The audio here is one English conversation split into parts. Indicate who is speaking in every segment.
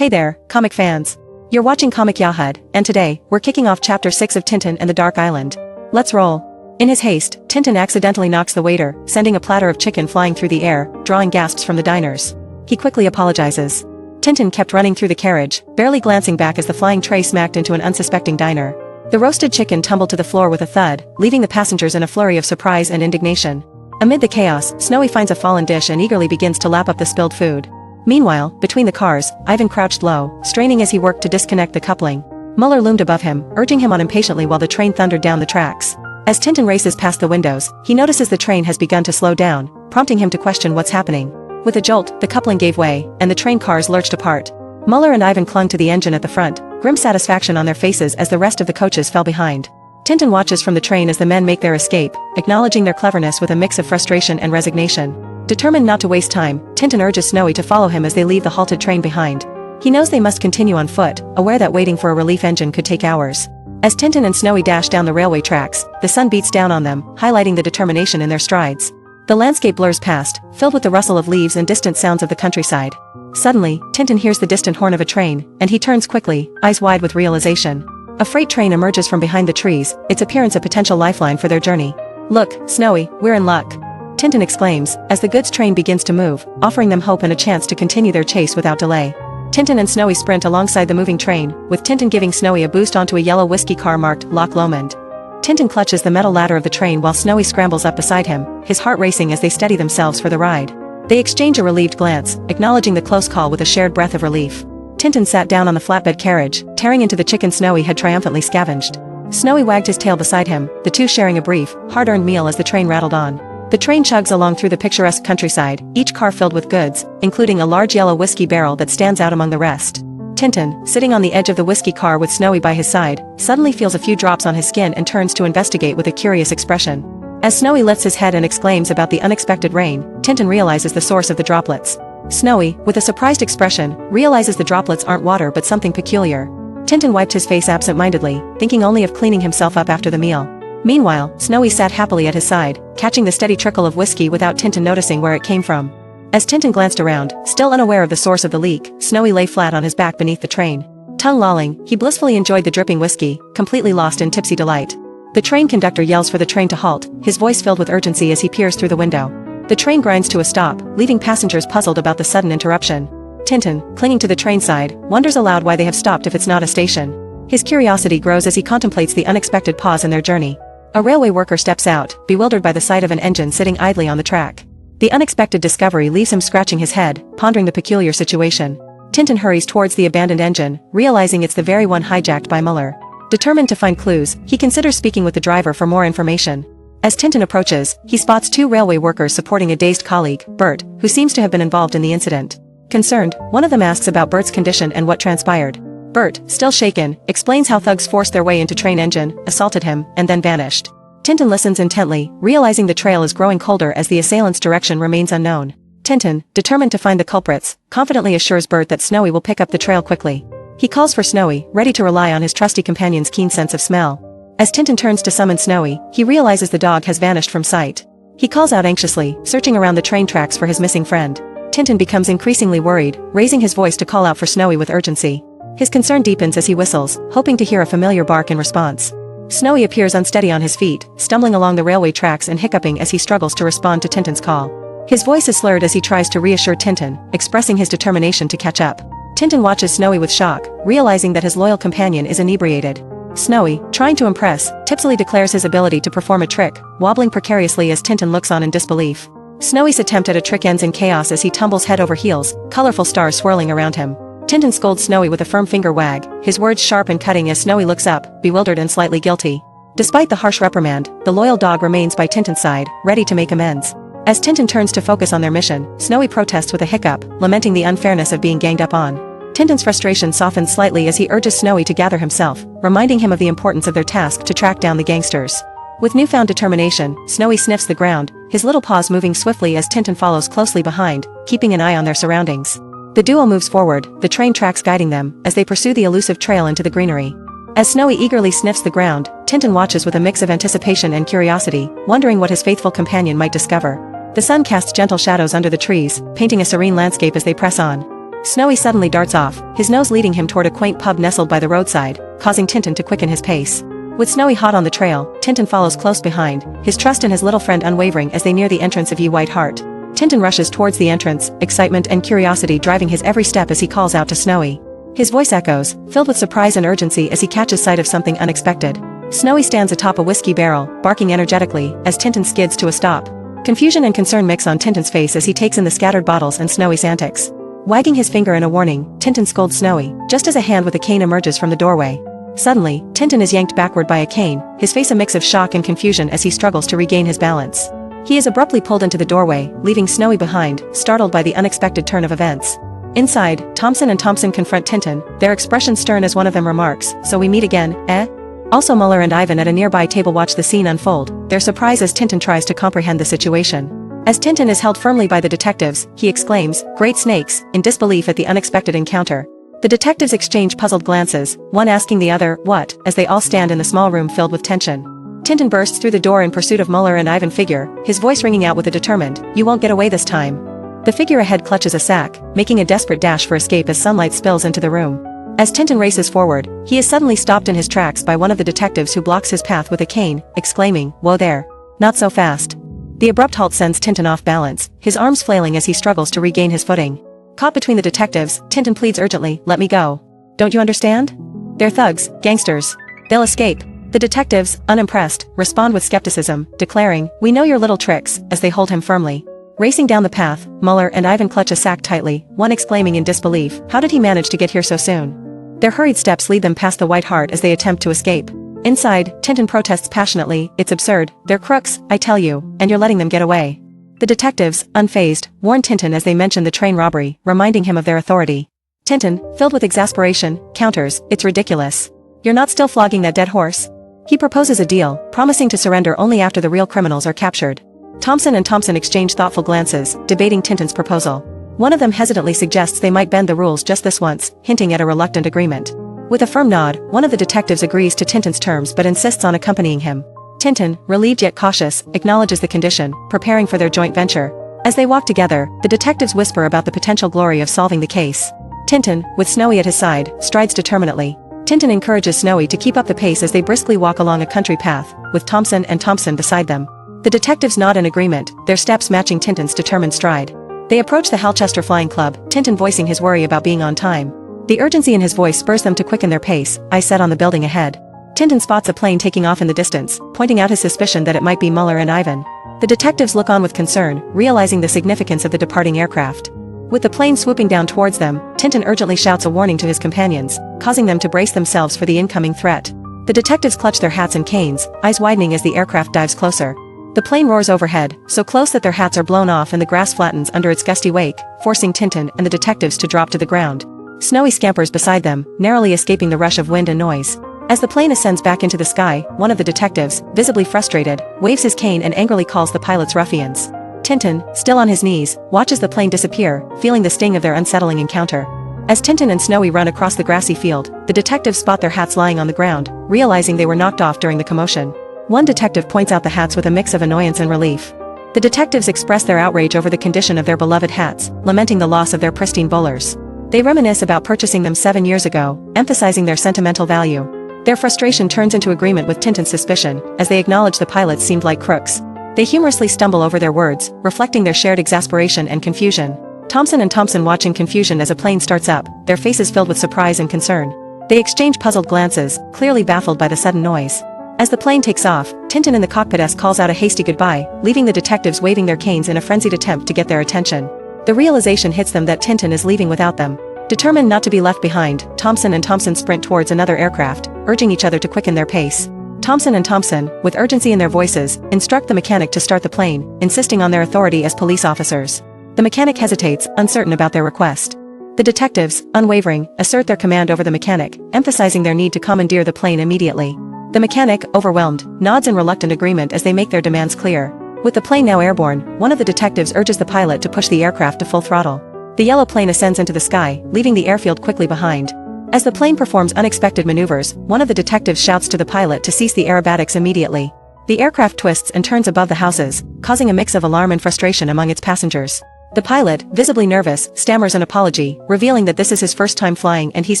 Speaker 1: Hey there, comic fans. You're watching Comic Yahud, and today, we're kicking off Chapter 6 of Tintin and the Dark Island. Let's roll. In his haste, Tintin accidentally knocks the waiter, sending a platter of chicken flying through the air, drawing gasps from the diners. He quickly apologizes. Tintin kept running through the carriage, barely glancing back as the flying tray smacked into an unsuspecting diner. The roasted chicken tumbled to the floor with a thud, leaving the passengers in a flurry of surprise and indignation. Amid the chaos, Snowy finds a fallen dish and eagerly begins to lap up the spilled food. Meanwhile, between the cars, Ivan crouched low, straining as he worked to disconnect the coupling. Muller loomed above him, urging him on impatiently while the train thundered down the tracks. As Tintin races past the windows, he notices the train has begun to slow down, prompting him to question what's happening. With a jolt, the coupling gave way, and the train cars lurched apart. Muller and Ivan clung to the engine at the front, grim satisfaction on their faces as the rest of the coaches fell behind. Tintin watches from the train as the men make their escape, acknowledging their cleverness with a mix of frustration and resignation. Determined not to waste time, Tintin urges Snowy to follow him as they leave the halted train behind. He knows they must continue on foot, aware that waiting for a relief engine could take hours. As Tintin and Snowy dash down the railway tracks, the sun beats down on them, highlighting the determination in their strides. The landscape blurs past, filled with the rustle of leaves and distant sounds of the countryside. Suddenly, Tintin hears the distant horn of a train, and he turns quickly, eyes wide with realization. A freight train emerges from behind the trees, its appearance a potential lifeline for their journey. "Look, Snowy, we're in luck," Tintin exclaims, as the goods train begins to move, offering them hope and a chance to continue their chase without delay. Tintin and Snowy sprint alongside the moving train, with Tintin giving Snowy a boost onto a yellow whiskey car marked Loch Lomond. Tintin clutches the metal ladder of the train while Snowy scrambles up beside him, his heart racing as they steady themselves for the ride. They exchange a relieved glance, acknowledging the close call with a shared breath of relief. Tintin sat down on the flatbed carriage, tearing into the chicken Snowy had triumphantly scavenged. Snowy wagged his tail beside him, the two sharing a brief, hard-earned meal as the train rattled on. The train chugs along through the picturesque countryside, each car filled with goods, including a large yellow whiskey barrel that stands out among the rest. Tintin, sitting on the edge of the whiskey car with Snowy by his side, suddenly feels a few drops on his skin and turns to investigate with a curious expression. As Snowy lifts his head and exclaims about the unexpected rain, Tintin realizes the source of the droplets. Snowy, with a surprised expression, realizes the droplets aren't water but something peculiar. Tintin wiped his face absent-mindedly, thinking only of cleaning himself up after the meal. Meanwhile, Snowy sat happily at his side, catching the steady trickle of whiskey without Tintin noticing where it came from. As Tintin glanced around, still unaware of the source of the leak, Snowy lay flat on his back beneath the train. Tongue lolling, he blissfully enjoyed the dripping whiskey, completely lost in tipsy delight. The train conductor yells for the train to halt, his voice filled with urgency as he peers through the window. The train grinds to a stop, leaving passengers puzzled about the sudden interruption. Tintin, clinging to the train side, wonders aloud why they have stopped if it's not a station. His curiosity grows as he contemplates the unexpected pause in their journey. A railway worker steps out, bewildered by the sight of an engine sitting idly on the track. The unexpected discovery leaves him scratching his head, pondering the peculiar situation. Tintin hurries towards the abandoned engine, realizing it's the very one hijacked by Muller. Determined to find clues, he considers speaking with the driver for more information. As Tintin approaches, he spots two railway workers supporting a dazed colleague, Bert, who seems to have been involved in the incident. Concerned, one of them asks about Bert's condition and what transpired. Bert, still shaken, explains how thugs forced their way into train engine, assaulted him, and then vanished. Tintin listens intently, realizing the trail is growing colder as the assailant's direction remains unknown. Tintin, determined to find the culprits, confidently assures Bert that Snowy will pick up the trail quickly. He calls for Snowy, ready to rely on his trusty companion's keen sense of smell. As Tintin turns to summon Snowy, he realizes the dog has vanished from sight. He calls out anxiously, searching around the train tracks for his missing friend. Tintin becomes increasingly worried, raising his voice to call out for Snowy with urgency. His concern deepens as he whistles, hoping to hear a familiar bark in response. Snowy appears unsteady on his feet, stumbling along the railway tracks and hiccuping as he struggles to respond to Tintin's call. His voice is slurred as he tries to reassure Tintin, expressing his determination to catch up. Tintin watches Snowy with shock, realizing that his loyal companion is inebriated. Snowy, trying to impress, tipsily declares his ability to perform a trick, wobbling precariously as Tintin looks on in disbelief. Snowy's attempt at a trick ends in chaos as he tumbles head over heels, colorful stars swirling around him. Tintin scolds Snowy with a firm finger wag, his words sharp and cutting as Snowy looks up, bewildered and slightly guilty. Despite the harsh reprimand, the loyal dog remains by Tintin's side, ready to make amends. As Tintin turns to focus on their mission, Snowy protests with a hiccup, lamenting the unfairness of being ganged up on. Tintin's frustration softens slightly as he urges Snowy to gather himself, reminding him of the importance of their task to track down the gangsters. With newfound determination, Snowy sniffs the ground, his little paws moving swiftly as Tintin follows closely behind, keeping an eye on their surroundings. The duo moves forward, the train tracks guiding them, as they pursue the elusive trail into the greenery. As Snowy eagerly sniffs the ground, Tintin watches with a mix of anticipation and curiosity, wondering what his faithful companion might discover. The sun casts gentle shadows under the trees, painting a serene landscape as they press on. Snowy suddenly darts off, his nose leading him toward a quaint pub nestled by the roadside, causing Tintin to quicken his pace. With Snowy hot on the trail, Tintin follows close behind, his trust in his little friend unwavering as they near the entrance of Ye White Hart. Tintin rushes towards the entrance, excitement and curiosity driving his every step as he calls out to Snowy. His voice echoes, filled with surprise and urgency as he catches sight of something unexpected. Snowy stands atop a whiskey barrel, barking energetically, as Tintin skids to a stop. Confusion and concern mix on Tintin's face as he takes in the scattered bottles and Snowy's antics. Wagging his finger in a warning, Tintin scolds Snowy, just as a hand with a cane emerges from the doorway. Suddenly, Tintin is yanked backward by a cane, his face a mix of shock and confusion as he struggles to regain his balance. He is abruptly pulled into the doorway, leaving Snowy behind, startled by the unexpected turn of events. Inside, Thompson and Thompson confront Tintin, their expression stern as one of them remarks, "So we meet again, eh?" Also Muller and Ivan at a nearby table watch the scene unfold, their surprise as Tintin tries to comprehend the situation. As Tintin is held firmly by the detectives, he exclaims, "Great snakes," in disbelief at the unexpected encounter. The detectives exchange puzzled glances, one asking the other, "What?" as they all stand in the small room filled with tension. Tintin bursts through the door in pursuit of Muller and Ivan figure, his voice ringing out with a determined, "You won't get away this time." The figure ahead clutches a sack, making a desperate dash for escape as sunlight spills into the room. As Tintin races forward, he is suddenly stopped in his tracks by one of the detectives who blocks his path with a cane, exclaiming, "Whoa there. Not so fast." The abrupt halt sends Tintin off balance, his arms flailing as he struggles to regain his footing. Caught between the detectives, Tintin pleads urgently, "Let me go. Don't you understand? They're thugs, gangsters. They'll escape." The detectives, unimpressed, respond with skepticism, declaring, "We know your little tricks," as they hold him firmly. Racing down the path, Muller and Ivan clutch a sack tightly, one exclaiming in disbelief, "How did he manage to get here so soon?" Their hurried steps lead them past the White Hart as they attempt to escape. Inside, Tintin protests passionately, "It's absurd, they're crooks, I tell you, and you're letting them get away." The detectives, unfazed, warn Tintin as they mention the train robbery, reminding him of their authority. Tintin, filled with exasperation, counters, "It's ridiculous. You're not still flogging that dead horse?" He proposes a deal, promising to surrender only after the real criminals are captured. Thompson and Thompson exchange thoughtful glances, debating Tintin's proposal. One of them hesitantly suggests they might bend the rules just this once, hinting at a reluctant agreement. With a firm nod, one of the detectives agrees to Tintin's terms but insists on accompanying him. Tintin, relieved yet cautious, acknowledges the condition, preparing for their joint venture. As they walk together, the detectives whisper about the potential glory of solving the case. Tintin, with Snowy at his side, strides determinedly. Tintin encourages Snowy to keep up the pace as they briskly walk along a country path, with Thompson and Thompson beside them. The detectives nod in agreement, their steps matching Tintin's determined stride. They approach the Halchester Flying Club, Tintin voicing his worry about being on time. The urgency in his voice spurs them to quicken their pace, eyes set on the building ahead. Tintin spots a plane taking off in the distance, pointing out his suspicion that it might be Muller and Ivan. The detectives look on with concern, realizing the significance of the departing aircraft. With the plane swooping down towards them, Tintin urgently shouts a warning to his companions, causing them to brace themselves for the incoming threat. The detectives clutch their hats and canes, eyes widening as the aircraft dives closer. The plane roars overhead, so close that their hats are blown off and the grass flattens under its gusty wake, forcing Tintin and the detectives to drop to the ground. Snowy scampers beside them, narrowly escaping the rush of wind and noise. As the plane ascends back into the sky, one of the detectives, visibly frustrated, waves his cane and angrily calls the pilots ruffians. Tintin, still on his knees, watches the plane disappear, feeling the sting of their unsettling encounter. As Tintin and Snowy run across the grassy field, the detectives spot their hats lying on the ground, realizing they were knocked off during the commotion. One detective points out the hats with a mix of annoyance and relief. The detectives express their outrage over the condition of their beloved hats, lamenting the loss of their pristine bowlers. They reminisce about purchasing them 7 years ago, emphasizing their sentimental value. Their frustration turns into agreement with Tintin's suspicion, as they acknowledge the pilots seemed like crooks. They humorously stumble over their words, reflecting their shared exasperation and confusion. Thompson and Thompson watch in confusion as a plane starts up, their faces filled with surprise and concern. They exchange puzzled glances, clearly baffled by the sudden noise. As the plane takes off, Tintin in the cockpit calls out a hasty goodbye, leaving the detectives waving their canes in a frenzied attempt to get their attention. The realization hits them that Tintin is leaving without them. Determined not to be left behind, Thompson and Thompson sprint towards another aircraft, urging each other to quicken their pace. Thompson and Thompson, with urgency in their voices, instruct the mechanic to start the plane, insisting on their authority as police officers. The mechanic hesitates, uncertain about their request. The detectives, unwavering, assert their command over the mechanic, emphasizing their need to commandeer the plane immediately. The mechanic, overwhelmed, nods in reluctant agreement as they make their demands clear. With the plane now airborne, one of the detectives urges the pilot to push the aircraft to full throttle. The yellow plane ascends into the sky, leaving the airfield quickly behind. As the plane performs unexpected maneuvers, one of the detectives shouts to the pilot to cease the aerobatics immediately. The aircraft twists and turns above the houses, causing a mix of alarm and frustration among its passengers. The pilot, visibly nervous, stammers an apology, revealing that this is his first time flying and he's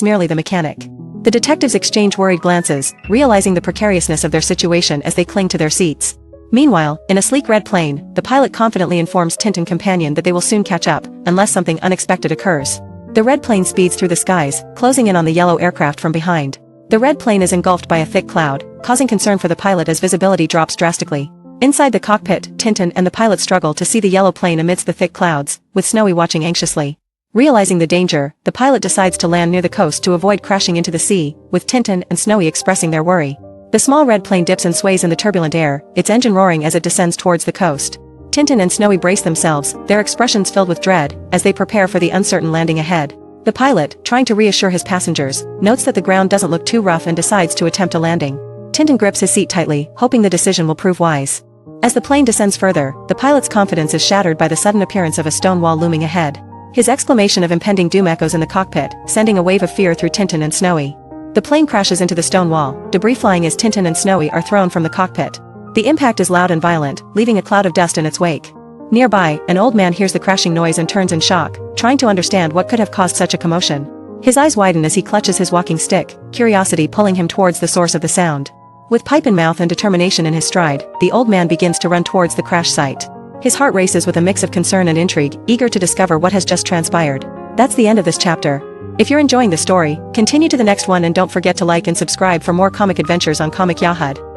Speaker 1: merely the mechanic. The detectives exchange worried glances, realizing the precariousness of their situation as they cling to their seats. Meanwhile, in a sleek red plane, the pilot confidently informs Tintin companion that they will soon catch up, unless something unexpected occurs. The red plane speeds through the skies, closing in on the yellow aircraft from behind. The red plane is engulfed by a thick cloud, causing concern for the pilot as visibility drops drastically. Inside the cockpit, Tintin and the pilot struggle to see the yellow plane amidst the thick clouds, with Snowy watching anxiously. Realizing the danger, the pilot decides to land near the coast to avoid crashing into the sea, with Tintin and Snowy expressing their worry. The small red plane dips and sways in the turbulent air, its engine roaring as it descends towards the coast. Tintin and Snowy brace themselves, their expressions filled with dread, as they prepare for the uncertain landing ahead. The pilot, trying to reassure his passengers, notes that the ground doesn't look too rough and decides to attempt a landing. Tintin grips his seat tightly, hoping the decision will prove wise. As the plane descends further, the pilot's confidence is shattered by the sudden appearance of a stone wall looming ahead. His exclamation of impending doom echoes in the cockpit, sending a wave of fear through Tintin and Snowy. The plane crashes into the stone wall, debris flying as Tintin and Snowy are thrown from the cockpit. The impact is loud and violent, leaving a cloud of dust in its wake. Nearby, an old man hears the crashing noise and turns in shock, trying to understand what could have caused such a commotion. His eyes widen as he clutches his walking stick, curiosity pulling him towards the source of the sound. With pipe in mouth and determination in his stride, the old man begins to run towards the crash site. His heart races with a mix of concern and intrigue, eager to discover what has just transpired. That's the end of this chapter. If you're enjoying the story, continue to the next one and don't forget to like and subscribe for more comic adventures on Comic Yahud.